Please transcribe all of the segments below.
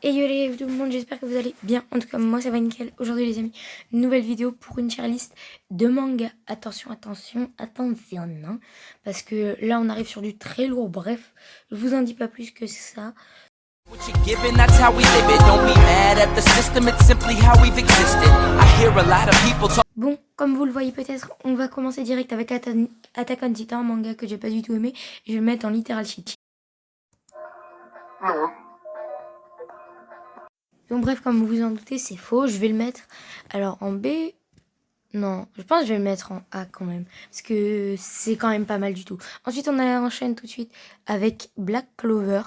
Et yo les tout le monde, j'espère que vous allez bien. En tout cas, moi ça va nickel. Aujourd'hui les amis, nouvelle vidéo pour une tier list de manga. Attention, attention, attention, hein, parce que là on arrive sur du très lourd. Bref, je vous en dis pas plus que ça. Bon, comme vous le voyez peut-être, on va commencer direct avec Attack on Titan, un manga que j'ai pas du tout aimé. Je vais le mettre en littéral shit. Donc bref, comme vous vous en doutez, c'est faux. Je vais le mettre alors en B. Non, je pense que je vais le mettre en A quand même. Parce que c'est quand même pas mal du tout. Ensuite, on enchaîne tout de suite avec Black Clover.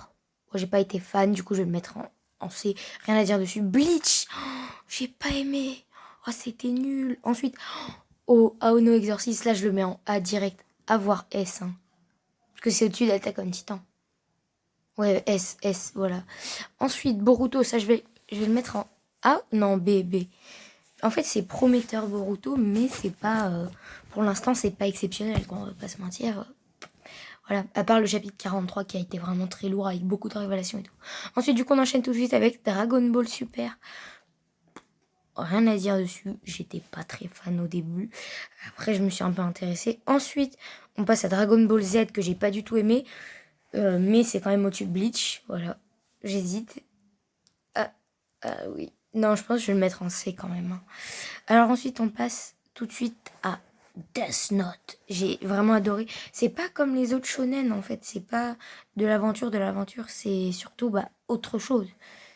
Moi, j'ai pas été fan, du coup, je vais le mettre en C. Rien à dire dessus. Bleach, j'ai pas aimé. Oh, c'était nul. Ensuite, Aono Exorcist, là, je le mets en A direct. A voire S. Hein. Parce que c'est au-dessus d'Attack on Titan. Ouais, S, voilà. Ensuite, Boruto, ça, je vais le mettre en A. Non, B. En fait, c'est prometteur Boruto, mais c'est pas... pour l'instant, c'est pas exceptionnel, quoi, on va pas se mentir. Voilà, à part le chapitre 43 qui a été vraiment très lourd avec beaucoup de révélations et tout. Ensuite, du coup, on enchaîne tout de suite avec Dragon Ball Super. Rien à dire dessus, j'étais pas très fan au début. Après, je me suis un peu intéressée. Ensuite, on passe à Dragon Ball Z que j'ai pas du tout aimé. Mais c'est quand même au-dessus de Bleach, voilà. J'hésite. Oui. Non, je pense que je vais le mettre en C quand même. Hein. Alors ensuite, on passe tout de suite à Death Note. J'ai vraiment adoré. C'est pas comme les autres shonen en fait. C'est pas de l'aventure. C'est surtout autre chose.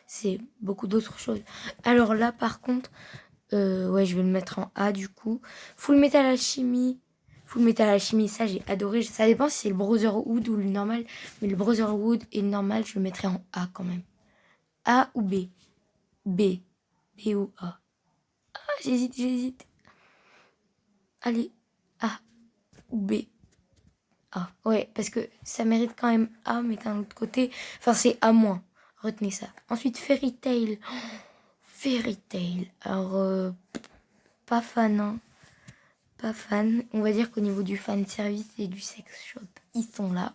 C'est beaucoup d'autres choses. Alors là, par contre, ouais, je vais le mettre en A du coup. Full Metal Alchemy, ça j'ai adoré. Ça dépend si c'est le Brotherhood ou le normal. Mais le Brotherhood et le normal, je le mettrai en A quand même. A ou B? B. B ou A? Ah, j'hésite. Allez, A ou B? A. Ouais, parce que ça mérite quand même A, mais d'un autre côté, enfin c'est A moins. Retenez ça. Ensuite, Fairy Tail. Fairy Tail. Alors, pas fan, hein. Pas fan. On va dire qu'au niveau du fan service et du sex shop, ils sont là.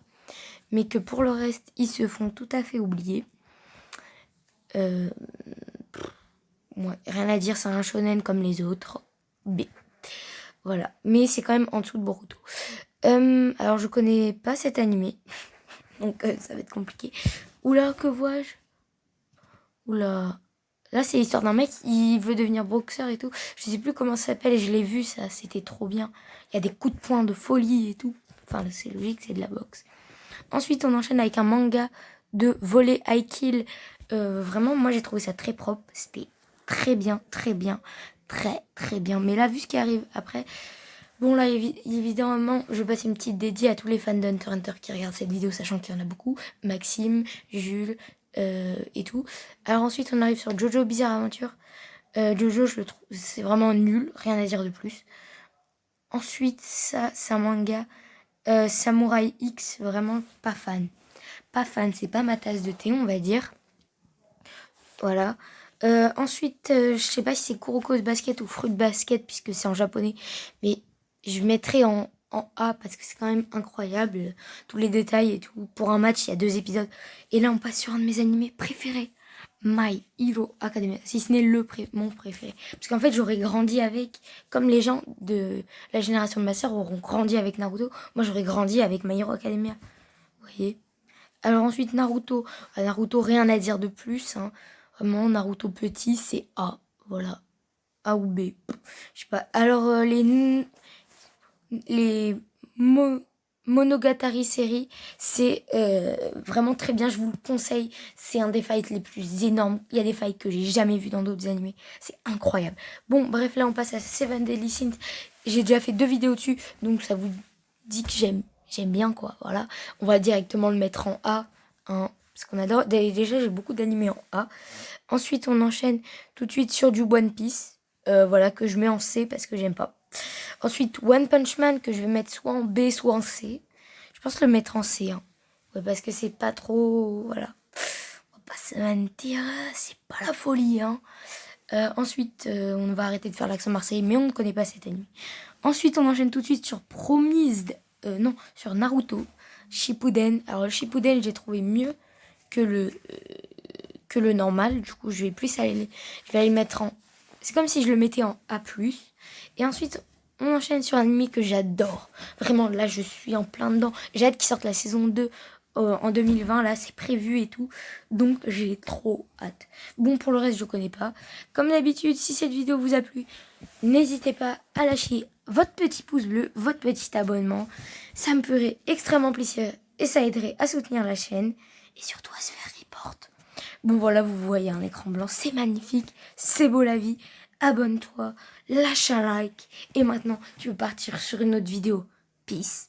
Mais que pour le reste, ils se font tout à fait oublier. Ouais, rien à dire, c'est un shonen comme les autres. B. Voilà. Mais c'est quand même en dessous de Boruto. Alors, je connais pas cet animé. Donc, ça va être compliqué. Oula, que vois-je? Oula. Là, c'est l'histoire d'un mec, il veut devenir boxeur et tout. Je sais plus comment ça s'appelle et je l'ai vu, ça, c'était trop bien. Il y a des coups de poing de folie et tout. Enfin, c'est logique, c'est de la boxe. Ensuite, on enchaîne avec un manga de volley high kill. Vraiment, moi, j'ai trouvé ça très propre. C'était très bien. Mais là, vu ce qui arrive après... Bon, là, évidemment, je passe une petite dédiée à tous les fans d'Hunter x Hunter qui regardent cette vidéo, sachant qu'il y en a beaucoup. Maxime, Jules et tout. Alors ensuite, on arrive sur Jojo Bizarre Aventure. Jojo, je le trouve, c'est vraiment nul, rien à dire de plus. Ensuite, ça, c'est un manga Samurai X, vraiment pas fan. Pas fan, c'est pas ma tasse de thé, on va dire. Voilà. Ensuite, je sais pas si c'est Kuroko's Basket ou Fruit Basket, puisque c'est en japonais, mais je mettrai en A parce que c'est quand même incroyable. Tous les détails et tout. Pour un match, il y a 2 épisodes. Et là, on passe sur un de mes animés préférés. My Hero Academia. Si ce n'est mon préféré. Parce qu'en fait, j'aurais grandi avec, comme les gens de la génération de ma sœur auront grandi avec Naruto. Moi, j'aurais grandi avec My Hero Academia. Vous voyez? Alors ensuite, Naruto. Naruto, rien à dire de plus. Hein. Vraiment, Naruto petit, c'est A. Voilà. A ou B. Je sais pas. Alors, les Monogatari série, c'est vraiment très bien, je vous le conseille. C'est un des fights les plus énormes. Il y a des fights que j'ai jamais vus dans d'autres animés. C'est incroyable. Bon, bref, là on passe à Seven Deadly Sins. J'ai déjà fait 2 vidéos dessus, donc ça vous dit que j'aime bien quoi. Voilà, on va directement le mettre en A, hein, parce qu'on adore. Déjà, j'ai beaucoup d'animés en A. Ensuite, on enchaîne tout de suite sur du One Piece. Voilà, que je mets en C parce que j'aime pas. Ensuite, One Punch Man, que je vais mettre soit en B, soit en C. Je pense le mettre en C. Hein. Ouais, parce que c'est pas trop... Voilà. On va pas se mentir, c'est pas la folie. Hein. Ensuite, on va arrêter de faire l'accent marseillais, mais on ne connaît pas cet anime. Ensuite, on enchaîne tout de suite sur Promised... non, sur Naruto Shippuden. Alors, le Shippuden, j'ai trouvé mieux que le que le normal. Du coup, je vais aller mettre en... C'est comme si je le mettais en A+. Et ensuite, on enchaîne sur un anime que j'adore. Vraiment, là, je suis en plein dedans. J'ai hâte qu'il sorte la saison 2 en 2020. Là, c'est prévu et tout. Donc, j'ai trop hâte. Bon, pour le reste, je connais pas. Comme d'habitude, si cette vidéo vous a plu, n'hésitez pas à lâcher votre petit pouce bleu, votre petit abonnement. Ça me ferait extrêmement plaisir et ça aiderait à soutenir la chaîne. Et surtout à se faire report. Bon voilà, vous voyez un écran blanc, c'est magnifique, c'est beau la vie. Abonne-toi, lâche un like. Et maintenant, tu peux partir sur une autre vidéo. Peace.